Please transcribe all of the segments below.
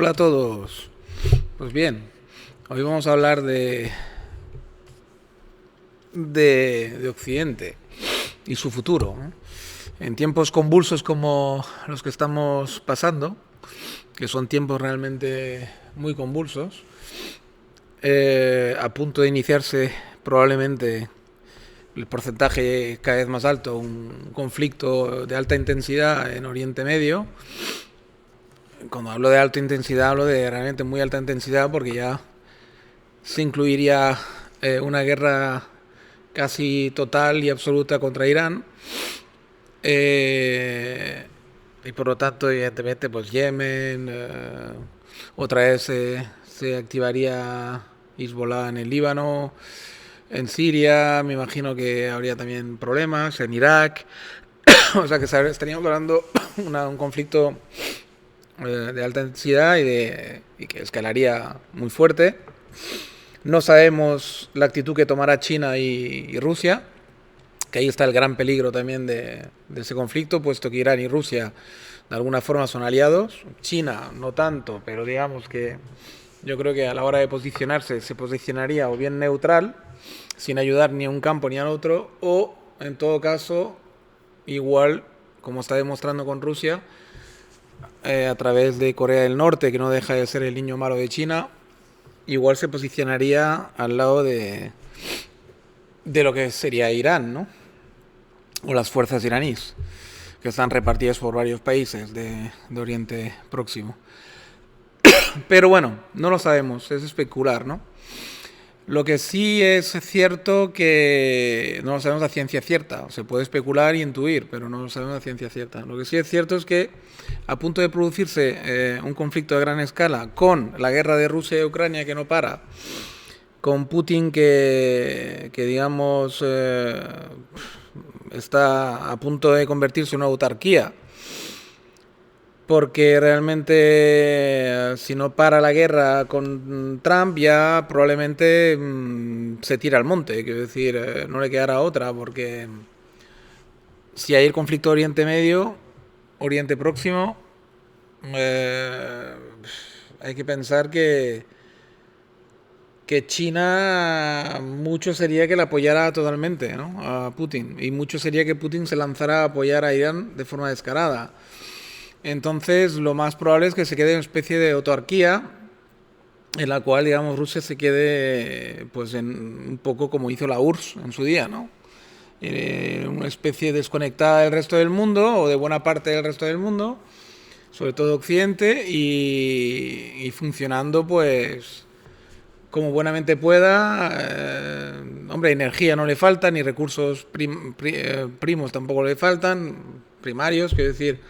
Hola a todos. Pues bien, hoy vamos a hablar de Occidente y su futuro, ¿no? En tiempos convulsos como los que estamos pasando, que son tiempos realmente muy convulsos, a punto de iniciarse probablemente el porcentaje cada vez más alto, un conflicto de alta intensidad en Oriente Medio. Cuando hablo de alta intensidad, hablo de realmente muy alta intensidad porque ya se incluiría una guerra casi total y absoluta contra Irán. Y por lo tanto, evidentemente, pues Yemen, otra vez se activaría Hezbollah en el Líbano, en Siria, me imagino que habría también problemas, en Irak. O sea que estaríamos hablando de un conflicto de alta intensidad y que escalaría muy fuerte. No sabemos la actitud que tomará China y Rusia, que ahí está el gran peligro también de ese conflicto, puesto que Irán y Rusia de alguna forma son aliados. China no tanto, pero digamos que yo creo que a la hora de posicionarse se posicionaría o bien neutral, sin ayudar ni a un campo ni al otro, o en todo caso, igual, como está demostrando con Rusia, a través de Corea del Norte, que no deja de ser el niño malo de China, igual se posicionaría al lado de lo que sería Irán, ¿no? O las fuerzas iraníes, que están repartidas por varios países de Oriente Próximo. Pero bueno, no lo sabemos, es especular, ¿no? Lo que sí es cierto que no lo sabemos a ciencia cierta. Se puede especular y intuir, pero no lo sabemos a ciencia cierta. Lo que sí es cierto es que a punto de producirse un conflicto de gran escala con la guerra de Rusia y Ucrania que no para, con Putin que digamos, está a punto de convertirse en una autarquía, porque realmente si no para la guerra con Trump ya probablemente se tira al monte, quiero decir, no le quedará otra, porque si hay el conflicto Oriente Medio, Oriente Próximo, eh, hay que pensar que China mucho sería que la apoyara totalmente, ¿no? A Putin, y mucho sería que Putin se lanzara a apoyar a Irán de forma descarada. Entonces, lo más probable es que se quede en una especie de autarquía en la cual, digamos, Rusia se quede, pues, un poco como hizo la URSS en su día, ¿no? Una especie desconectada del resto del mundo o de buena parte del resto del mundo, sobre todo Occidente, y funcionando, pues, como buenamente pueda. Hombre, energía no le falta, ni recursos primos tampoco le faltan, primarios, quiero decir,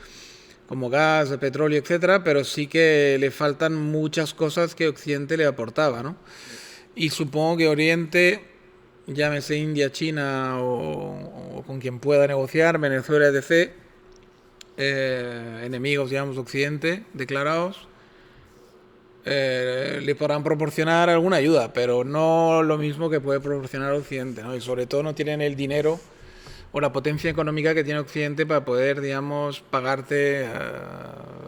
como gas, petróleo, etcétera, pero sí que le faltan muchas cosas que Occidente le aportaba, ¿no? Y supongo que Oriente, llámese India, China o con quien pueda negociar, Venezuela, etc., enemigos, digamos, de Occidente declarados, le podrán proporcionar alguna ayuda, pero no lo mismo que puede proporcionar Occidente, ¿no? Y sobre todo no tienen el dinero o la potencia económica que tiene Occidente para poder, digamos, pagarte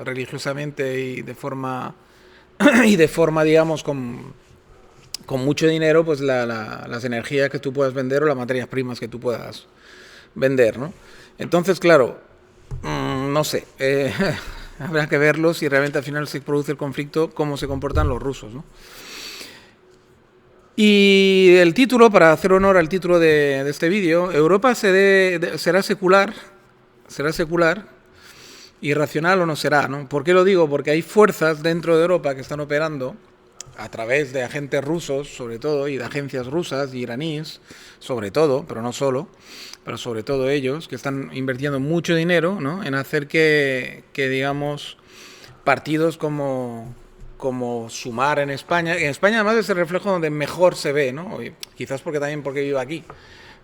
religiosamente y de forma, digamos, con mucho dinero, pues las energías que tú puedas vender o las materias primas que tú puedas vender, ¿no? Entonces, claro, no sé, habrá que verlo si realmente al final se produce el conflicto, cómo se comportan los rusos, ¿no? Y el título, para hacer honor al título de este vídeo, Europa será secular, irracional o no será, ¿no? ¿Por qué lo digo? Porque hay fuerzas dentro de Europa que están operando a través de agentes rusos, sobre todo, y de agencias rusas y iraníes, sobre todo, pero no solo, pero sobre todo ellos, que están invirtiendo mucho dinero, ¿no?, en hacer que digamos, partidos como Sumar en España. En España además es el reflejo donde mejor se ve, ¿no? Y quizás también porque vivo aquí.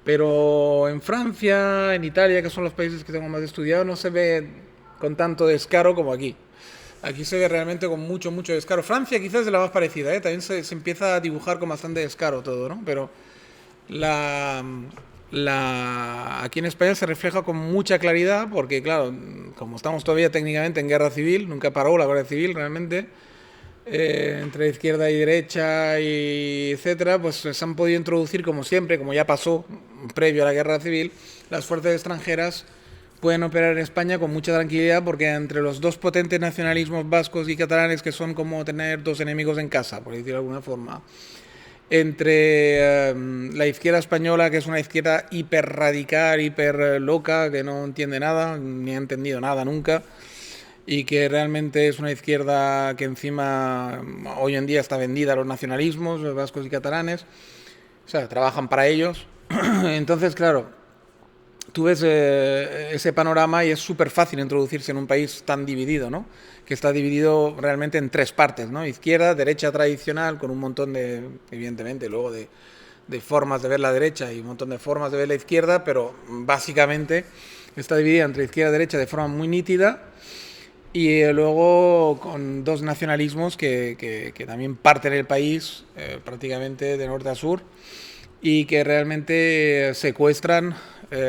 Pero en Francia, en Italia, que son los países que tengo más estudiado, no se ve con tanto descaro como aquí. Aquí se ve realmente con mucho, mucho descaro. Francia quizás es la más parecida, ¿eh? También se empieza a dibujar con bastante descaro todo, ¿no? Pero la, aquí en España se refleja con mucha claridad porque, claro, como estamos todavía técnicamente en guerra civil, nunca paró la guerra civil realmente, entre izquierda y derecha y etcétera, pues se han podido introducir como siempre, como ya pasó previo a la guerra civil, las fuerzas extranjeras pueden operar en España con mucha tranquilidad porque entre los dos potentes nacionalismos vascos y catalanes, que son como tener dos enemigos en casa, por decirlo de alguna forma, entre la izquierda española, que es una izquierda hiper radical, hiper loca, que no entiende nada, ni ha entendido nada nunca, y que realmente es una izquierda que encima hoy en día está vendida a los nacionalismos, los vascos y catalanes, o sea, trabajan para ellos. Entonces, claro, tú ves ese panorama y es súper fácil introducirse en un país tan dividido, ¿no? Que está dividido realmente en tres partes, ¿no? Izquierda, derecha tradicional, con un montón de, evidentemente, luego de formas de ver la derecha y un montón de formas de ver la izquierda, pero básicamente está dividida entre izquierda y derecha de forma muy nítida y luego con dos nacionalismos que también parten el país prácticamente de norte a sur y que realmente secuestran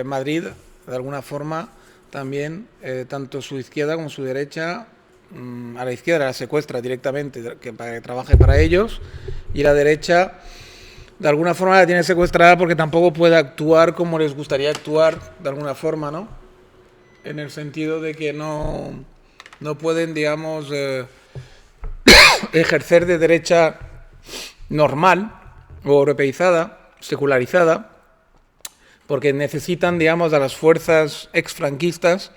Madrid de alguna forma también, tanto su izquierda como su derecha. A la izquierda la secuestra directamente para que trabaje para ellos y la derecha de alguna forma la tiene secuestrada porque tampoco puede actuar como les gustaría actuar de alguna forma, ¿no? En el sentido de que no pueden, digamos, ejercer de derecha normal o europeizada, secularizada, porque necesitan, digamos, a las fuerzas exfranquistas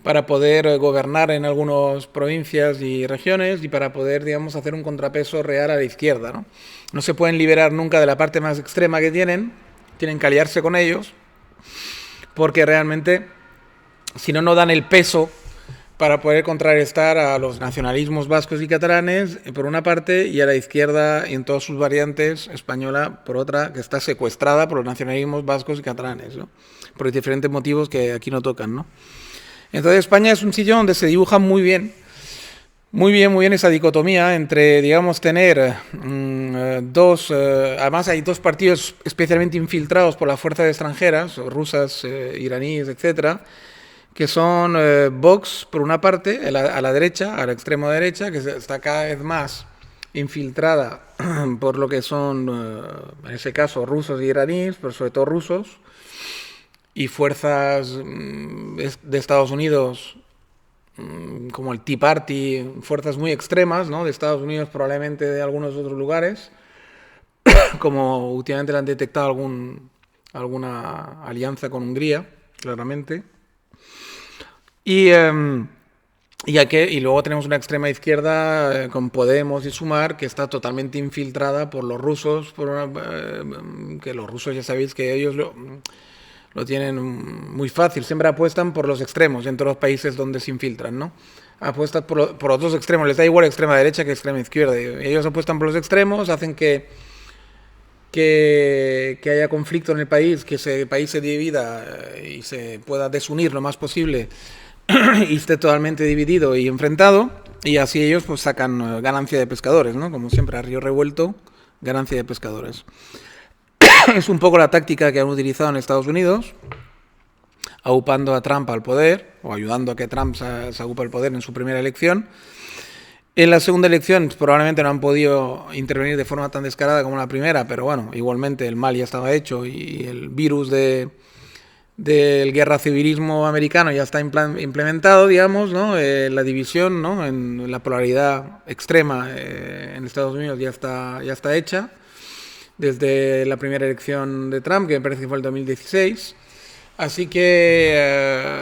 para poder gobernar en algunas provincias y regiones y para poder, digamos, hacer un contrapeso real a la izquierda, ¿no? No se pueden liberar nunca de la parte más extrema que tienen que aliarse con ellos, porque realmente, si no, no dan el peso para poder contrarrestar a los nacionalismos vascos y catalanes, por una parte, y a la izquierda y en todas sus variantes española, por otra, que está secuestrada por los nacionalismos vascos y catalanes, ¿no? Por diferentes motivos que aquí no tocan, ¿no? Entonces España es un sitio donde se dibuja muy bien esa dicotomía entre, digamos, tener además hay dos partidos especialmente infiltrados por las fuerzas extranjeras, rusas, iraníes, etcétera, que son Vox, por una parte, a la derecha, a la extrema derecha, que está cada vez más infiltrada por lo que son, en ese caso, rusos y iraníes, pero sobre todo rusos, y fuerzas de Estados Unidos, como el Tea Party, fuerzas muy extremas, ¿no? De Estados Unidos, probablemente de algunos otros lugares, como últimamente le han detectado alguna alianza con Hungría, claramente. Y luego tenemos una extrema izquierda con Podemos y Sumar que está totalmente infiltrada por los rusos, que los rusos ya sabéis que ellos lo tienen muy fácil, siempre apuestan por los extremos en todos los países donde se infiltran, ¿no? Apuestan por los dos extremos, les da igual extrema derecha que extrema izquierda. Ellos apuestan por los extremos, hacen que haya conflicto en el país, que ese país se divida y se pueda desunir lo más posible y esté totalmente dividido y enfrentado, y así ellos pues sacan ganancia de pescadores, ¿no? Como siempre, a río revuelto, ganancia de pescadores. Es un poco la táctica que han utilizado en Estados Unidos, aupando a Trump al poder, o ayudando a que Trump se aupe al poder en su primera elección. En la segunda elección probablemente no han podido intervenir de forma tan descarada como la primera, pero bueno, igualmente el mal ya estaba hecho y el virus del guerra civilismo americano ya está implementado, digamos, ¿no? La división, ¿no? En la polaridad extrema en Estados Unidos ya está hecha desde la primera elección de Trump, que me parece que fue el 2016. Así que,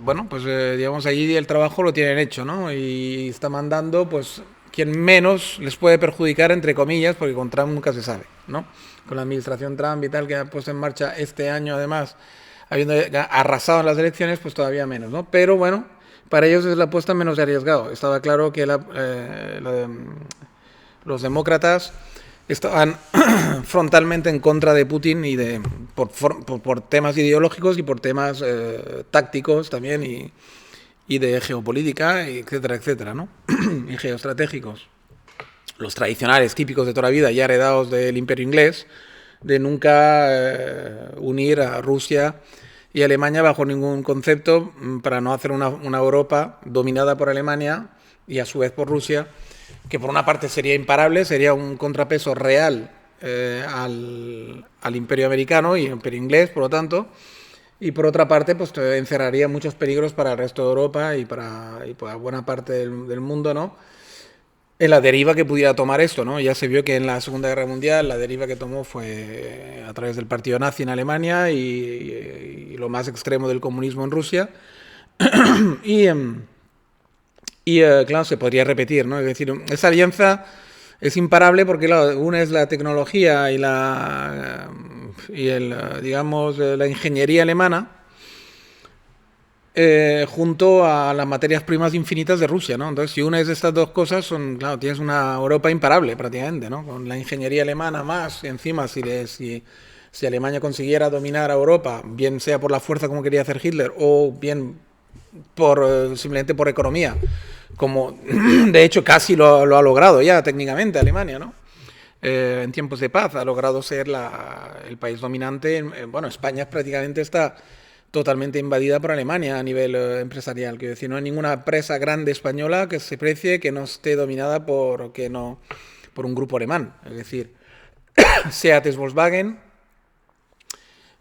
bueno, pues digamos, allí el trabajo lo tienen hecho, ¿no? Y está mandando, pues, quien menos les puede perjudicar, entre comillas, porque con Trump nunca se sabe, ¿no? Con la administración Trump y tal, que ha puesto en marcha este año, además, habiendo arrasado en las elecciones, pues todavía menos, ¿no? Pero bueno, para ellos es la apuesta menos arriesgado. Estaba claro que los demócratas estaban frontalmente en contra de Putin y por temas ideológicos y por temas tácticos también y de geopolítica, etcétera, etcétera, ¿no? Y geoestratégicos. Los tradicionales, típicos de toda la vida, ya heredados del Imperio Inglés, de nunca unir a Rusia y Alemania bajo ningún concepto para no hacer una Europa dominada por Alemania y a su vez por Rusia, que por una parte sería imparable, sería un contrapeso real al imperio americano y imperio inglés, por lo tanto, y por otra parte, pues te encerraría muchos peligros para el resto de Europa y para buena parte del mundo, ¿no? En la deriva que pudiera tomar esto, ¿no? Ya se vio que en la Segunda Guerra Mundial la deriva que tomó fue a través del partido nazi en Alemania y lo más extremo del comunismo en Rusia. Y, claro, se podría repetir, ¿no? Es decir, esa alianza es imparable porque claro, una es la tecnología digamos, la ingeniería alemana junto a las materias primas infinitas de Rusia, ¿no? Entonces, si una es de estas dos cosas, claro, tienes una Europa imparable prácticamente, ¿no? Con la ingeniería alemana más, y encima, si Alemania consiguiera dominar a Europa, bien sea por la fuerza como quería hacer Hitler, o bien simplemente por economía, como de hecho casi lo ha logrado ya técnicamente Alemania, ¿no? En tiempos de paz ha logrado ser el país dominante. Bueno, España prácticamente está totalmente invadida por Alemania a nivel empresarial. Quiero decir, no hay ninguna empresa grande española que se precie que no esté dominada por un grupo alemán. Es decir, Seat es Volkswagen,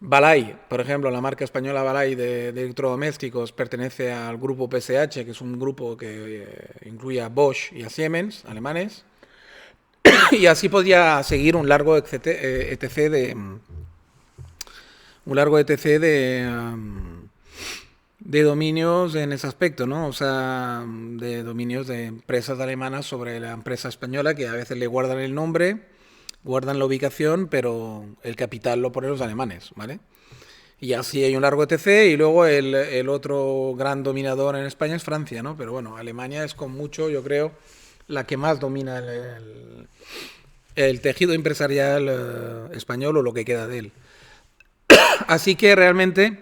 Balay, por ejemplo, la marca española Balay de electrodomésticos pertenece al grupo PSH, que es un grupo que incluye a Bosch y a Siemens, alemanes. Y así podía seguir un largo etc de dominios en ese aspecto, ¿no? O sea, de dominios de empresas alemanas sobre la empresa española que a veces le guardan el nombre, guardan la ubicación, pero el capital lo ponen los alemanes, ¿vale? Y así hay un largo etc. Y luego el otro gran dominador en España es Francia, ¿no? Pero bueno, Alemania es con mucho, yo creo, la que más domina el tejido empresarial español o lo que queda de él. Así que realmente,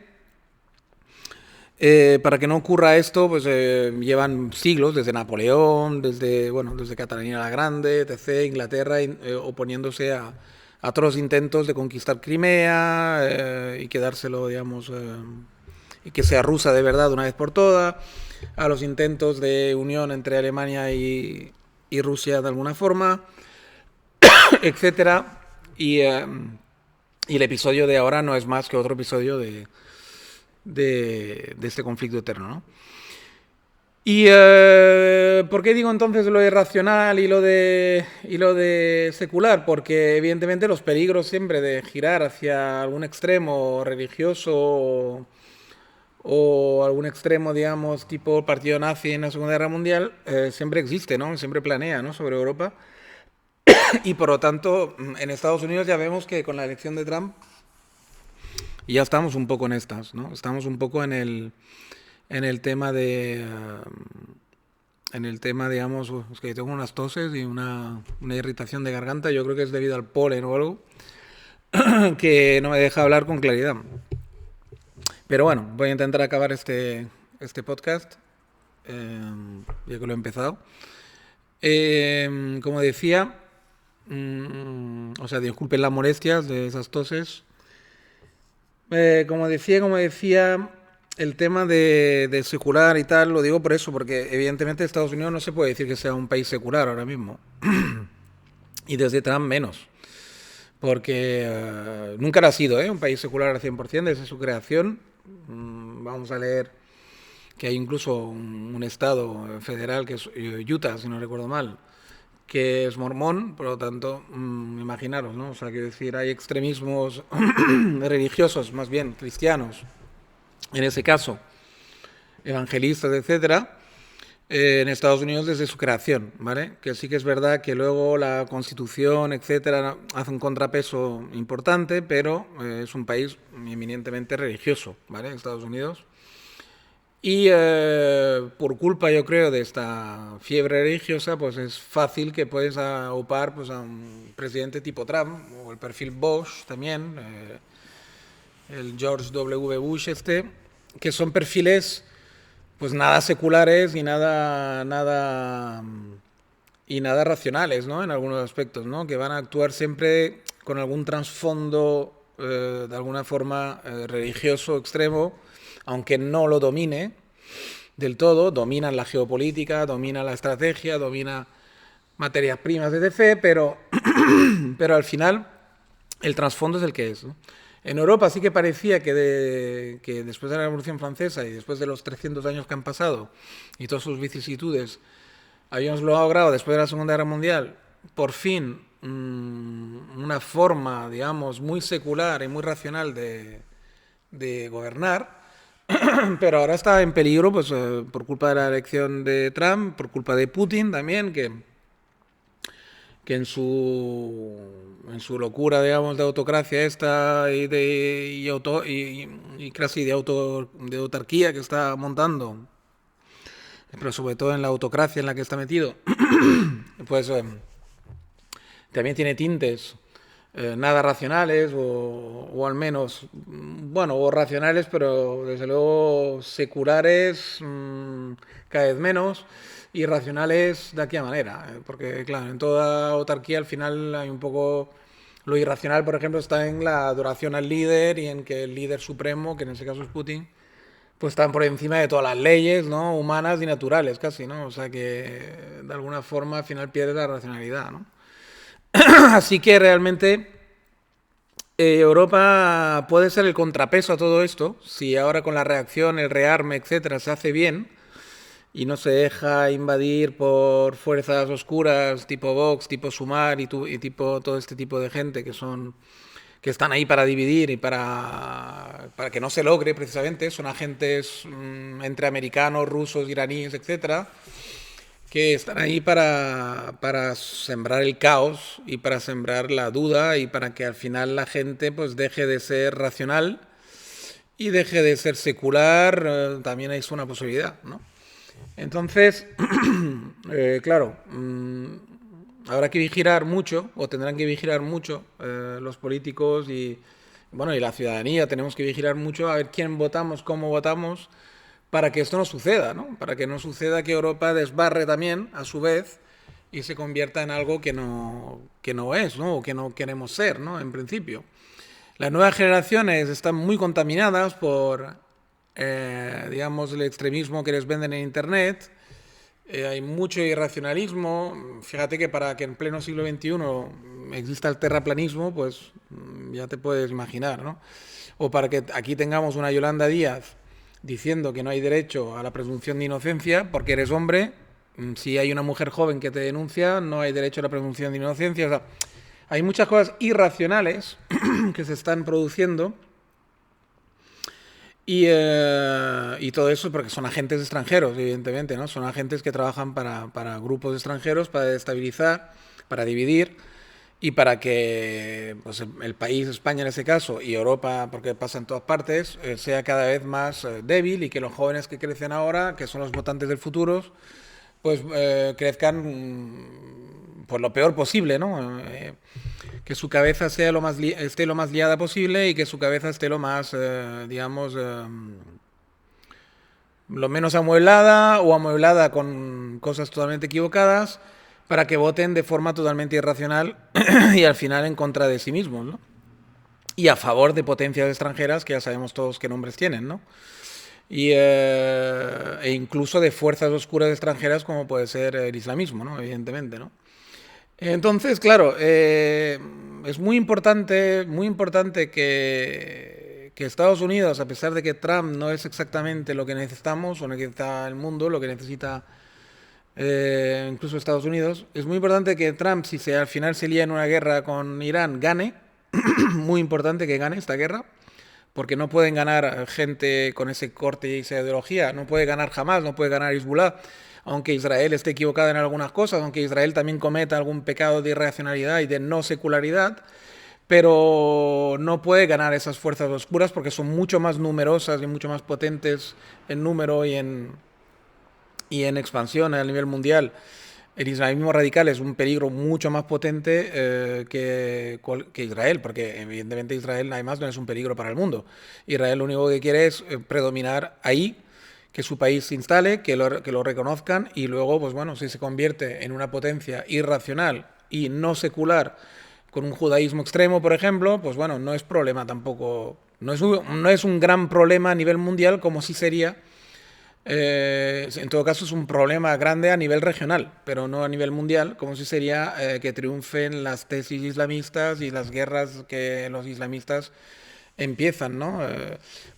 para que no ocurra esto, pues llevan siglos, desde Napoleón, desde Catalina la Grande, etc., Inglaterra, oponiéndose a todos los intentos de conquistar Crimea y quedárselo, digamos, y que sea rusa de verdad una vez por todas, a los intentos de unión entre Alemania y Rusia de alguna forma, etcétera. Y el episodio de ahora no es más que otro episodio de este conflicto eterno, ¿no? ¿Y por qué digo entonces lo de racional y lo de secular? Porque evidentemente los peligros siempre de girar hacia algún extremo religioso o algún extremo, digamos, tipo partido nazi en la Segunda Guerra Mundial, siempre existe, ¿no? Siempre planea, ¿no? Sobre Europa. Y por lo tanto, en Estados Unidos ya vemos que con la elección de Trump ya estamos un poco en estas, ¿no? Estamos un poco en el tema digamos, es que tengo unas toses y una irritación de garganta, yo creo que es debido al polen o algo, que no me deja hablar con claridad. Pero bueno, voy a intentar acabar este podcast, ya que lo he empezado. Como decía, o sea, disculpen las molestias de esas toses. Como decía, el tema de secular y tal, lo digo por eso, porque evidentemente Estados Unidos no se puede decir que sea un país secular ahora mismo. Y desde Trump menos. Porque nunca lo ha sido, un país secular al 100% desde su creación. Vamos a leer que hay incluso un estado federal, que es Utah, si no recuerdo mal, que es mormón, por lo tanto, imaginaros, ¿no? O sea, quiero decir, hay extremismos religiosos, más bien cristianos, en ese caso, evangelistas, etcétera, en Estados Unidos desde su creación, ¿vale? Que sí que es verdad que luego la Constitución, etcétera, hace un contrapeso importante, pero es un país eminentemente religioso, ¿vale? Estados Unidos. Y por culpa, yo creo, de esta fiebre religiosa, pues es fácil que puedes aupar pues, a un presidente tipo Trump, o el perfil Bush también, el George W. Bush que son perfiles pues nada seculares y nada racionales, ¿no? En algunos aspectos, ¿no? Que van a actuar siempre con algún trasfondo de alguna forma religioso extremo, aunque no lo domine, del todo, dominan la geopolítica, dominan la estrategia, dominan materias primas, etc., pero al final el trasfondo es el que es, ¿no? En Europa sí que parecía que después de la Revolución Francesa y después de los 300 años que han pasado y todas sus vicisitudes, habíamos logrado, después de la Segunda Guerra Mundial, por fin una forma, digamos, muy secular y muy racional de gobernar, pero ahora está en peligro pues, por culpa de la elección de Trump, por culpa de Putin también, que en su locura, digamos, de autocracia esta y casi de autarquía que está montando, pero sobre todo en la autocracia en la que está metido, pues también tiene tintes nada racionales o al menos, bueno, o racionales, pero desde luego seculares cada vez menos y racionales de aquella manera. Porque, claro, en toda autarquía al final hay un poco... Lo irracional, por ejemplo, está en la adoración al líder y en que el líder supremo, que en ese caso es Putin, pues están por encima de todas las leyes, ¿no? Humanas y naturales, casi, ¿no? O sea que de alguna forma al final pierde la racionalidad, ¿no? Así que realmente Europa puede ser el contrapeso a todo esto, si ahora con la reacción, el rearme, etcétera, se hace bien y no se deja invadir por fuerzas oscuras tipo Vox, tipo Sumar y tipo todo este tipo de gente que están ahí para dividir y para que no se logre precisamente. Son agentes entre americanos, rusos, iraníes, etcétera, que están ahí para sembrar el caos y para sembrar la duda y para que al final la gente pues deje de ser racional y deje de ser secular. También es una posibilidad, ¿no? Entonces, claro, habrá que vigilar mucho, o tendrán que vigilar mucho los políticos y, bueno, y la ciudadanía. Tenemos que vigilar mucho a ver quién votamos, cómo votamos, para que esto no suceda, ¿no? Para que no suceda que Europa desbarre también, a su vez, y se convierta en algo que no es, ¿no? O que no queremos ser, ¿no? En principio. Las nuevas generaciones están muy contaminadas por, digamos, el extremismo que les venden en Internet. Hay mucho irracionalismo. Fíjate que para que en pleno siglo XXI exista el terraplanismo, pues ya te puedes imaginar, ¿no? O para que aquí tengamos una Yolanda Díaz diciendo que no hay derecho a la presunción de inocencia porque eres hombre. Si hay una mujer joven que te denuncia, no hay derecho a la presunción de inocencia. O sea, hay muchas cosas irracionales que se están produciendo y todo eso porque son agentes extranjeros, evidentemente, ¿no? Son agentes que trabajan para grupos extranjeros, para destabilizar, para dividir y para que pues, el país, España en ese caso, y Europa, porque pasa en todas partes, sea cada vez más débil y que los jóvenes que crecen ahora, que son los votantes del futuro, pues crezcan pues lo peor posible, ¿no? Que su cabeza sea esté lo más liada posible y que su cabeza esté lo más, digamos, lo menos amueblada o amueblada con cosas totalmente equivocadas para que voten de forma totalmente irracional y al final en contra de sí mismos, ¿no? Y a favor de potencias extranjeras que ya sabemos todos qué nombres tienen, ¿no? E incluso de fuerzas oscuras extranjeras como puede ser el islamismo, ¿no? Evidentemente, ¿no? Entonces, claro, es muy importante que Estados Unidos, a pesar de que Trump no es exactamente lo que necesitamos o necesita el mundo, lo que necesita incluso Estados Unidos, es muy importante que Trump, si al final se lía en una guerra con Irán, gane. Muy importante que gane esta guerra, porque no pueden ganar gente con ese corte y esa ideología. No puede ganar Hamas, no puede ganar Hezbollah, aunque Israel esté equivocada en algunas cosas, aunque Israel también cometa algún pecado de irracionalidad y de no secularidad, pero no puede ganar esas fuerzas oscuras porque son mucho más numerosas y mucho más potentes en número y en expansión a nivel mundial. El islamismo radical es un peligro mucho más potente que Israel, porque evidentemente Israel además no es un peligro para el mundo. Israel lo único que quiere es predominar ahí, que su país se instale, que lo reconozcan y luego, pues bueno, si se convierte en una potencia irracional y no secular, con un judaísmo extremo, por ejemplo, pues bueno, no es problema tampoco, no es un gran problema a nivel mundial como sí sería En todo caso es un problema grande a nivel regional, pero no a nivel mundial, como si sería que triunfen las tesis islamistas y las guerras que los islamistas empiezan, ¿no?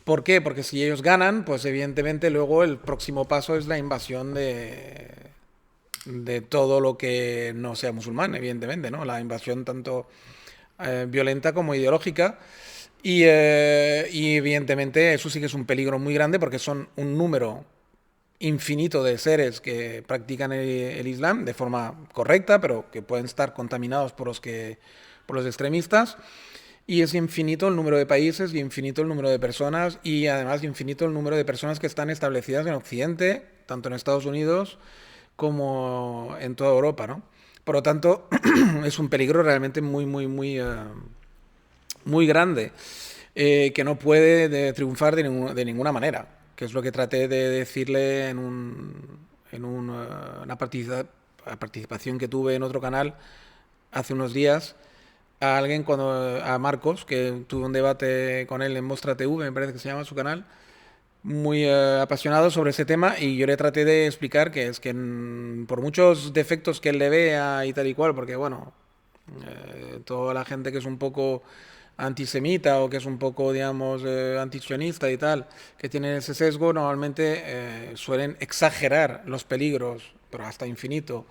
¿Por qué? Porque si ellos ganan, pues evidentemente luego el próximo paso es la invasión de todo lo que no sea musulmán, evidentemente, ¿no? La invasión tanto violenta como ideológica. Y evidentemente eso sí que es un peligro muy grande porque son un número infinito de seres que practican el Islam de forma correcta, pero que pueden estar contaminados por los extremistas. Y es infinito el número de países y infinito el número de personas y además infinito el número de personas que están establecidas en Occidente, tanto en Estados Unidos como en toda Europa, ¿no? Por lo tanto, es un peligro realmente muy grande que no puede triunfar de ninguna manera, que es lo que traté de decirle una participación que tuve en otro canal hace unos días a alguien a Marcos, que tuve un debate con él en Mostra TV, me parece que se llama su canal, muy apasionado sobre ese tema y yo le traté de explicar que es que por muchos defectos que él le vea y tal y cual, porque bueno, toda la gente que es un poco antisemita o que es un poco, digamos, antisionista y tal, que tienen ese sesgo, normalmente suelen exagerar los peligros, pero hasta infinito,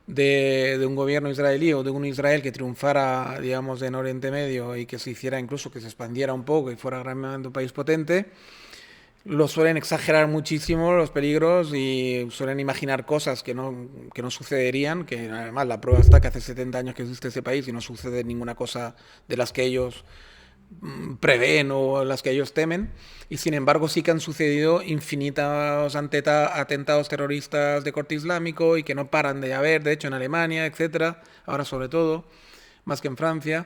de un gobierno israelí o de un Israel que triunfara, digamos, en Oriente Medio y que se hiciera incluso, que se expandiera un poco y fuera realmente un país potente, lo suelen exagerar muchísimo los peligros y suelen imaginar cosas que no sucederían, que además la prueba está que hace 70 años que existe ese país y no sucede ninguna cosa de las que ellos prevén o las que ellos temen, y sin embargo sí que han sucedido infinitos atentados terroristas de corte islámico y que no paran de haber, de hecho en Alemania, etcétera, ahora sobre todo, más que en Francia,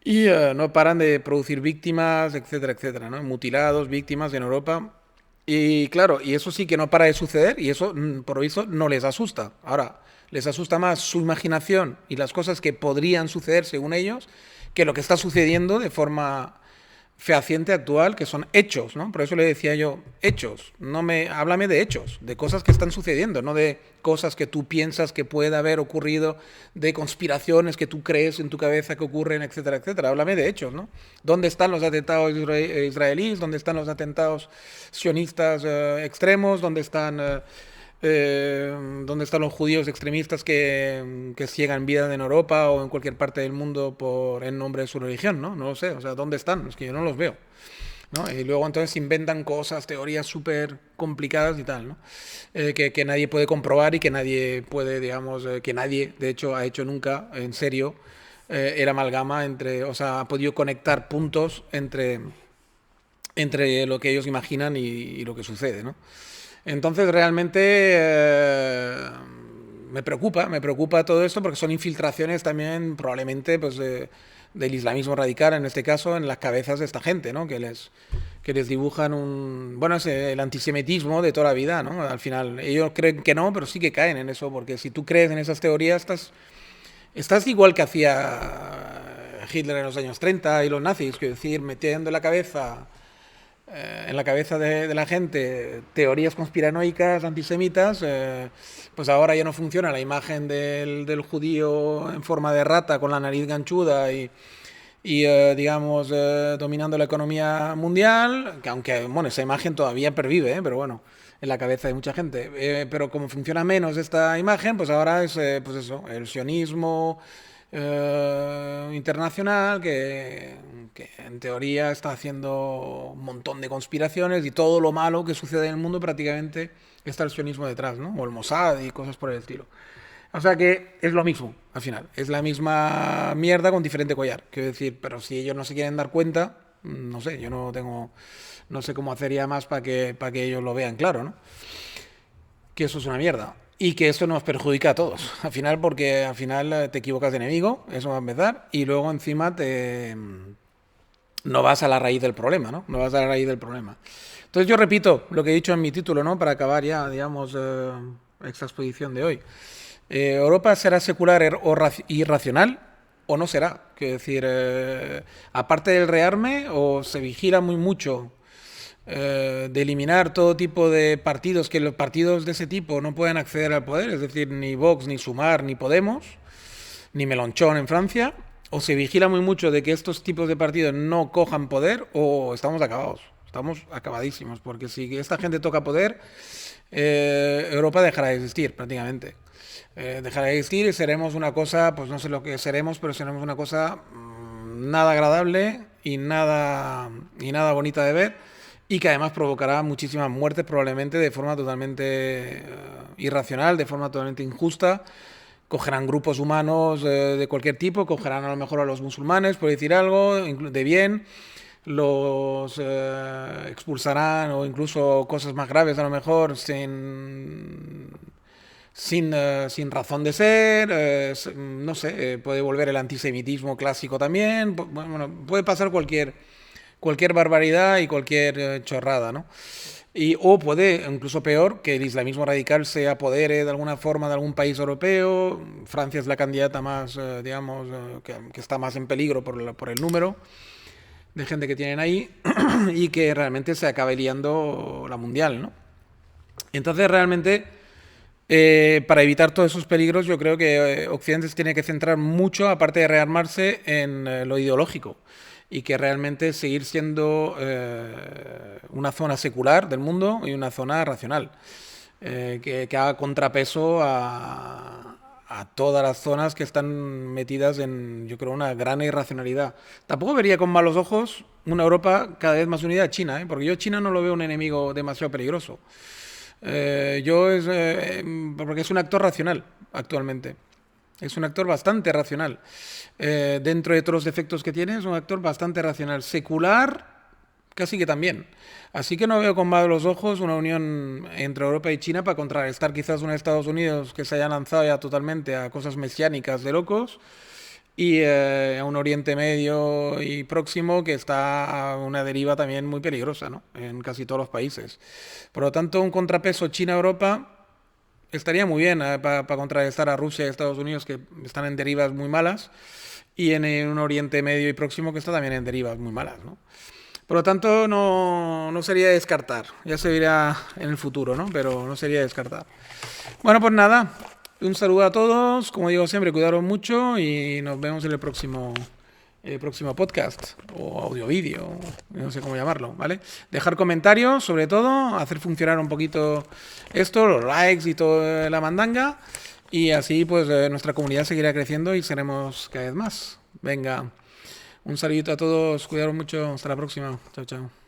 y no paran de producir víctimas, etcétera, etcétera, ¿no? Mutilados, víctimas en Europa. Y claro, y eso sí que no para de suceder y eso, por lo visto, no les asusta. Ahora, les asusta más su imaginación y las cosas que podrían suceder según ellos que lo que está sucediendo de forma fehaciente actual, que son hechos, ¿no? Por eso le decía yo, hechos, háblame de hechos, de cosas que están sucediendo, no de cosas que tú piensas que pueda haber ocurrido, de conspiraciones que tú crees en tu cabeza que ocurren, etcétera, etcétera. Háblame de hechos, ¿no? ¿Dónde están los atentados israelíes? ¿Dónde están los atentados sionistas extremos? ¿Dónde están los judíos extremistas que ciegan vida en Europa o en cualquier parte del mundo en nombre de su religión? No lo sé, o sea, ¿dónde están? Es que yo no los veo, ¿no? Y luego entonces inventan cosas, teorías súper complicadas y tal, ¿no? Que nadie puede comprobar y que nadie puede, digamos, que nadie, de hecho, ha hecho nunca, en serio, el amalgama o sea, ha podido conectar puntos entre lo que ellos imaginan y lo que sucede, ¿no? Entonces realmente me preocupa todo esto porque son infiltraciones también probablemente pues, del islamismo radical, en este caso, en las cabezas de esta gente, ¿no? Que les dibujan bueno, es el antisemitismo de toda la vida, ¿no? Al final, ellos creen que no, pero sí que caen en eso, porque si tú crees en esas teorías, estás igual que hacía Hitler en los años 30 y los nazis, que decir, metiendo en la cabeza de la gente teorías conspiranoicas antisemitas, pues ahora ya no funciona la imagen del judío en forma de rata con la nariz ganchuda digamos, dominando la economía mundial, que aunque, bueno, esa imagen todavía pervive, pero bueno, en la cabeza de mucha gente. Pero como funciona menos esta imagen, pues ahora es, pues eso, el sionismo internacional que en teoría está haciendo un montón de conspiraciones y todo lo malo que sucede en el mundo prácticamente está el sionismo detrás, ¿no? O el Mossad y cosas por el estilo. O sea que es lo mismo, al final. Es la misma mierda con diferente collar. Quiero decir, pero si ellos no se quieren dar cuenta, no sé, no sé cómo hacería más para que ellos lo vean claro, ¿no? Que eso es una mierda. Y que esto nos perjudica a todos. Al final, porque al final te equivocas de enemigo, eso va a empezar, y luego encima no vas a la raíz del problema, ¿no? No vas a la raíz del problema. Entonces yo repito lo que he dicho en mi título, ¿no? Para acabar ya, digamos, esta exposición de hoy. ¿Europa será secular o irracional o no será? Quiero decir, aparte del rearme, o se vigila muy mucho de eliminar todo tipo de partidos, que los partidos de ese tipo no puedan acceder al poder, es decir, ni Vox, ni Sumar, ni Podemos, ni Mélenchon en Francia, o se vigila muy mucho de que estos tipos de partidos no cojan poder, o estamos acabados. Estamos acabadísimos, porque si esta gente toca poder, Europa dejará de existir prácticamente. Dejará de existir y seremos una cosa, pues no sé lo que seremos, pero seremos una cosa nada agradable y nada bonita de ver, y que además provocará muchísimas muertes probablemente de forma totalmente irracional, de forma totalmente injusta. Cogerán grupos humanos de cualquier tipo, cogerán a lo mejor a los musulmanes, por decir algo, de bien, los expulsarán, o incluso cosas más graves a lo mejor sin razón de ser, no sé, puede volver el antisemitismo clásico también, bueno, puede pasar cualquier barbaridad y cualquier chorrada, ¿no? O puede, incluso peor, que el islamismo radical se apodere de alguna forma de algún país europeo. Francia es la candidata más, digamos, que está más en peligro por el número de gente que tienen ahí, y que realmente se acabe liando la mundial, ¿no? Entonces, realmente, para evitar todos esos peligros, yo creo que Occidente se tiene que centrar mucho, aparte de rearmarse, en lo ideológico, y que realmente seguir siendo una zona secular del mundo y una zona racional, que haga contrapeso a todas las zonas que están metidas en, yo creo, una gran irracionalidad. Tampoco vería con malos ojos una Europa cada vez más unida a China, ¿eh? Porque yo China no lo veo un enemigo demasiado peligroso. Porque es un actor racional actualmente. Es un actor bastante racional. Dentro de todos los defectos que tiene, es un actor bastante racional. Secular, casi que también. Así que no veo con malos ojos una unión entre Europa y China para contrarrestar quizás un Estados Unidos que se haya lanzado ya totalmente a cosas mesiánicas de locos, y a un Oriente Medio y próximo que está a una deriva también muy peligrosa, ¿no? En casi todos los países. Por lo tanto, un contrapeso China-Europa estaría muy bien para contrarrestar a Rusia y Estados Unidos, que están en derivas muy malas, y en un Oriente Medio y próximo que está también en derivas muy malas, ¿no? Por lo tanto, no sería descartar. Ya se verá en el futuro, ¿no? Pero no sería descartar. Bueno, pues nada. Un saludo a todos. Como digo siempre, cuidaros mucho y nos vemos en el próximo podcast o audio-vídeo, no sé cómo llamarlo, ¿vale? Dejar comentarios, sobre todo, hacer funcionar un poquito esto, los likes y toda la mandanga, y así pues nuestra comunidad seguirá creciendo y seremos cada vez más. Venga, un saludito a todos, cuidaros mucho, hasta la próxima, chao, chao.